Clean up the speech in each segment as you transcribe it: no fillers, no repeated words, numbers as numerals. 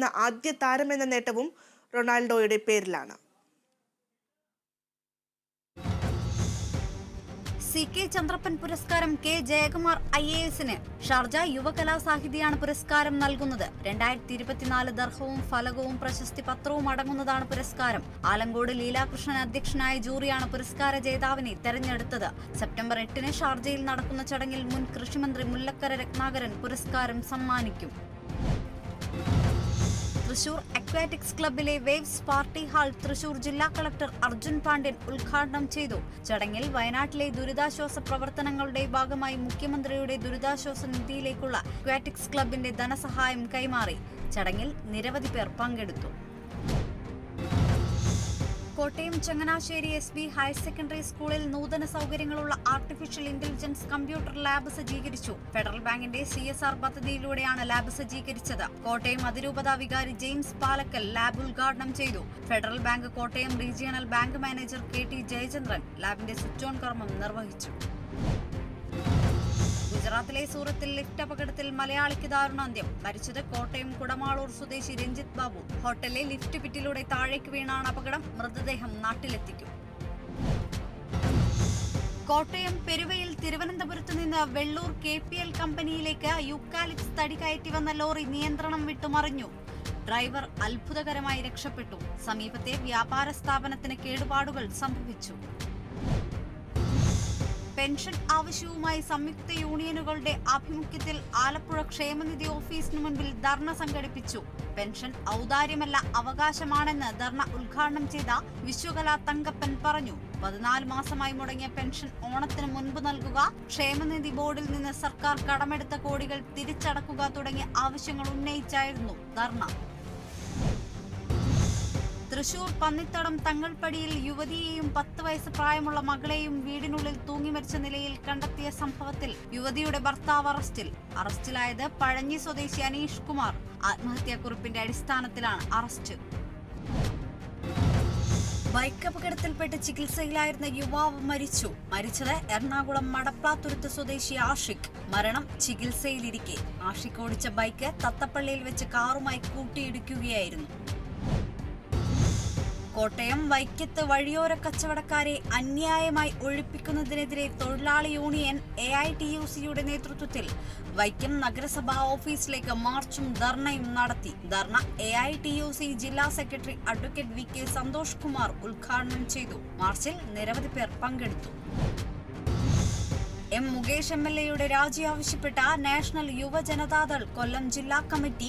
നേടുന്ന ആദ്യ താരമെന്ന നേട്ടവും റൊണാൾഡോയുടെ പേരിലാണ്. CK ചന്ദ്രപ്പൻ പുരസ്കാരം കെ ജയകുമാർ IASന് ഷാർജ യുവകലാസാഹിതിയാണ് പുരസ്കാരം നൽകുന്നത്. 2024 ദർഹവും ഫലകവും പ്രശസ്തി പത്രവും അടങ്ങുന്നതാണ് പുരസ്കാരം. ആലങ്കോട് ലീലാകൃഷ്ണൻ അധ്യക്ഷനായ ജൂറിയാണ് പുരസ്കാര ജേതാവിനെ തെരഞ്ഞെടുത്തത്. സെപ്റ്റംബർ 8 ഷാർജയിൽ നടക്കുന്ന ചടങ്ങിൽ മുൻ കൃഷിമന്ത്രി മുല്ലക്കര രത്നാകരൻ പുരസ്കാരം സമ്മാനിക്കും. തൃശൂർ അക്വാറ്റിക്സ് ക്ലബിലെ വേവ്സ് പാർട്ടി ഹാൾ തൃശൂർ ജില്ലാ കളക്ടർ അർജുൻ പാണ്ഡ്യൻ ഉദ്ഘാടനം ചെയ്തു. ചടങ്ങിൽ വയനാട്ടിലെ ദുരിതാശ്വാസ പ്രവർത്തനങ്ങളുടെ ഭാഗമായി മുഖ്യമന്ത്രിയുടെ ദുരിതാശ്വാസ നിധിയിലേക്കുള്ള അക്വാറ്റിക്സ് ക്ലബിന്റെ ധനസഹായം കൈമാറി. ചടങ്ങിൽ നിരവധി പേർ പങ്കെടുത്തു. Kottayam Changanassery SB higher secondary സ്കൂളിൽ നൂതന സൗകര്യങ്ങളുള്ള ആർട്ടിഫിഷ്യൽ ഇന്റലിജൻസ് കമ്പ്യൂട്ടർ ലാബ് സജ്ജീകരിച്ചു. ഫെഡറൽ ബാങ്കിന്റെ CSR പദ്ധതിയിലൂടെയാണ് ലാബ് സജ്ജീകരിച്ചത്. കോട്ടയം അതിരൂപത വികാരി ജെയിംസ് പാലക്കൽ ലാബ് ഉദ്ഘാടനം ചെയ്തു. Federal bank Kottayam regional bank manager KT Jayachandran ലാബിന്റെ സ്വിച്ച് ഓൺ കർമ്മം നിർവഹിച്ചു. ഗുജറാത്തിലെ സൂറത്തിൽ ലിഫ്റ്റ് അപകടത്തിൽ മലയാളിക്ക് ദാരുണാന്ത്യം. മരിച്ചത് കോട്ടയം കുടമാളൂർ സ്വദേശി രഞ്ജിത്ത് ബാബു. ഹോട്ടലിലെ ലിഫ്റ്റ് പിറ്റിലൂടെ താഴേക്ക് വീണാണ് അപകടം. മൃതദേഹം നാട്ടിലെത്തിക്കും. കോട്ടയം പെരുവയിൽ തിരുവനന്തപുരത്ത് നിന്ന് വെള്ളൂർ KPL കമ്പനിയിലേക്ക് യൂക്കാലിപ്സ് തടി കയറ്റി വന്ന ലോറി നിയന്ത്രണം വിട്ടുമറിഞ്ഞു. ഡ്രൈവർ അത്ഭുതകരമായി രക്ഷപ്പെട്ടു. സമീപത്തെ വ്യാപാര സ്ഥാപനത്തിന് കേടുപാടുകൾ സംഭവിച്ചു. പെൻഷൻ ആവശ്യവുമായി സംയുക്ത യൂണിയനുകളുടെ ആഭിമുഖ്യത്തിൽ ആലപ്പുഴ ക്ഷേമനിധി ഓഫീസിന് മുൻപിൽ ധർണ സംഘടിപ്പിച്ചു. പെൻഷൻ ഔദാര്യമല്ല, അവകാശമാണെന്ന് ധർണ ഉദ്ഘാടനം ചെയ്ത വിശ്വകല തങ്കപ്പൻ പറഞ്ഞു. 14 മാസമായി മുടങ്ങിയ പെൻഷൻ ഓണത്തിന് മുൻപ് നൽകുക, ക്ഷേമനിധി ബോർഡിൽ നിന്ന് സർക്കാർ കടമെടുത്ത കോടികൾ തിരിച്ചടക്കുക തുടങ്ങിയ ആവശ്യങ്ങൾ ഉന്നയിച്ചായിരുന്നു ധർണ. തൃശൂർ പന്നിത്തടം തങ്ങൾപ്പടിയിൽ യുവതിയെയും 10 വയസ്സ് പ്രായമുള്ള മകളെയും വീടിനുള്ളിൽ തൂങ്ങിമരിച്ച നിലയിൽ കണ്ടെത്തിയ സംഭവത്തിൽ യുവതിയുടെ ഭർത്താവ് അറസ്റ്റിലായത് പഴഞ്ഞി സ്വദേശി അനീഷ് കുമാർ. ആത്മഹത്യാക്കുറിപ്പിന്റെ അടിസ്ഥാനത്തിലാണ് അറസ്റ്റ്. ബൈക്ക് അപകടത്തിൽപ്പെട്ട് ചികിത്സയിലായിരുന്ന യുവാവ് മരിച്ചത് എറണാകുളം മടപ്ലാത്തുരുത്ത് സ്വദേശി ആഷിഖ്. മരണം ചികിത്സയിലിരിക്കെ ആഷിഖ് ഓടിച്ച ബൈക്ക് തത്തപ്പള്ളിയിൽ വെച്ച് കാറുമായി കൂട്ടിയിടിക്കുകയായിരുന്നു. കോട്ടയം വൈക്കത്ത് വഴിയോര കച്ചവടക്കാരെ അന്യായമായി ഒഴിപ്പിക്കുന്നതിനെതിരെ തൊഴിലാളി യൂണിയൻ AITUCയുടെ നേതൃത്വത്തിൽ വൈക്കം നഗരസഭാ ഓഫീസിലേക്ക് മാർച്ചും ധർണയും നടത്തി. ധർണ AITUC ജില്ലാ secretary advocate VK Santhosh Kumar ഉദ്ഘാടനം ചെയ്തു. മാർച്ചിൽ നിരവധി പേർ പങ്കെടുത്തു. M മുകേഷ് MLAയുടെ രാജി ആവശ്യപ്പെട്ട നാഷണൽ യുവജനതാദൾ കൊല്ലം ജില്ലാ കമ്മിറ്റി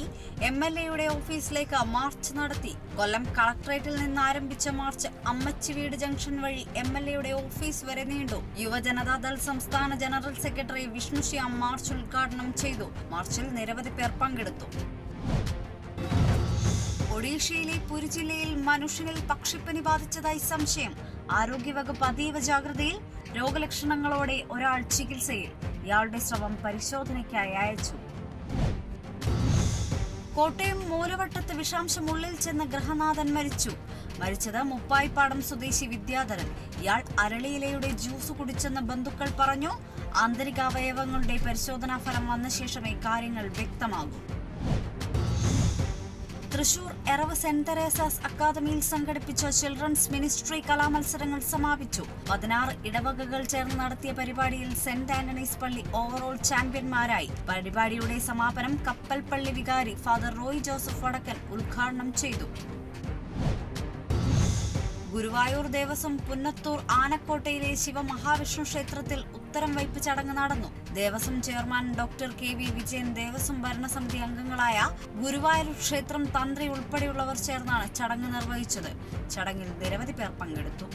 MLAയുടെ ഓഫീസിലേക്ക് മാർച്ച് നടത്തി. കൊല്ലം കളക്ടറേറ്റിൽ നിന്ന് ആരംഭിച്ച മാർച്ച് അമ്മച്ചിവീട് ജംഗ്ഷൻ വഴി MLAയുടെ ഓഫീസ് വരെ നീണ്ടു. യുവജനതാദൾ സംസ്ഥാന general secretary Vishnu Shyam March ഉദ്ഘാടനം ചെയ്തു. മാർച്ചിൽ നിരവധി പേർ പങ്കെടുത്തു. ഒഡീഷയിലെ പുരി ജില്ലയിൽ മനുഷ്യനിൽ പക്ഷിപ്പനി ബാധിച്ചതായി സംശയം. ആരോഗ്യവകുപ്പ് അതീവ ജാഗ്രതയിൽ. രോഗലക്ഷണങ്ങളോടെ ഒരാൾ ചികിത്സയിൽ. ഇയാളുടെ സ്രവം പരിശോധനയ്ക്കായി അയച്ചു. കോട്ടയം മൂലവട്ടത്ത് വിഷാംശം ഉള്ളിൽ ചെന്ന് ഗൃഹനാഥൻ മരിച്ചത് മുപ്പായിപ്പാടം സ്വദേശി വിദ്യാധരൻ. ഇയാൾ അരളിയിലയുടെ ജ്യൂസ് കുടിച്ചെന്ന് ബന്ധുക്കൾ പറഞ്ഞു. ആന്തരികാവയവങ്ങളുടെ പരിശോധനാ ഫലം വന്ന ശേഷമേ കാര്യങ്ങൾ വ്യക്തമാകൂ. തൃശൂർ എറവ് സെന്റ് തെരേസാസ് അക്കാദമിയിൽ സംഘടിപ്പിച്ച ചിൽഡ്രൻസ് മിനിസ്ട്രി കലാമത്സരങ്ങൾ സമാപിച്ചു. 16 ഇടവകകൾ ചേർന്ന് നടത്തിയ പരിപാടിയിൽ സെന്റ് ആന്റണീസ് പള്ളി ഓവറോൾ ചാമ്പ്യന്മാരായി. പരിപാടിയുടെ സമാപനം കപ്പൽപ്പള്ളി വികാരി ഫാദർ റോയ് ജോസഫ് വടക്കൻ ഉദ്ഘാടനം ചെയ്തു. ഗുരുവായൂർ ദേവസ്വം പുന്നത്തൂർ ആനക്കോട്ടയിലെ ശിവമഹാവിഷ്ണു ക്ഷേത്രത്തിൽ ഉത്തരം വയ്പ് ചടങ്ങ് നടന്നു. Devaswom chairman doctor KV Vijayan, Devaswom ഭരണസമിതി അംഗങ്ങളായ ഗുരുവായൂർ ക്ഷേത്രം തന്ത്രി ഉൾപ്പെടെയുള്ളവർ ചേർന്നാണ് ചടങ്ങ് നിർവഹിച്ചത്. ചടങ്ങിൽ നിരവധി പേർ പങ്കെടുത്തു.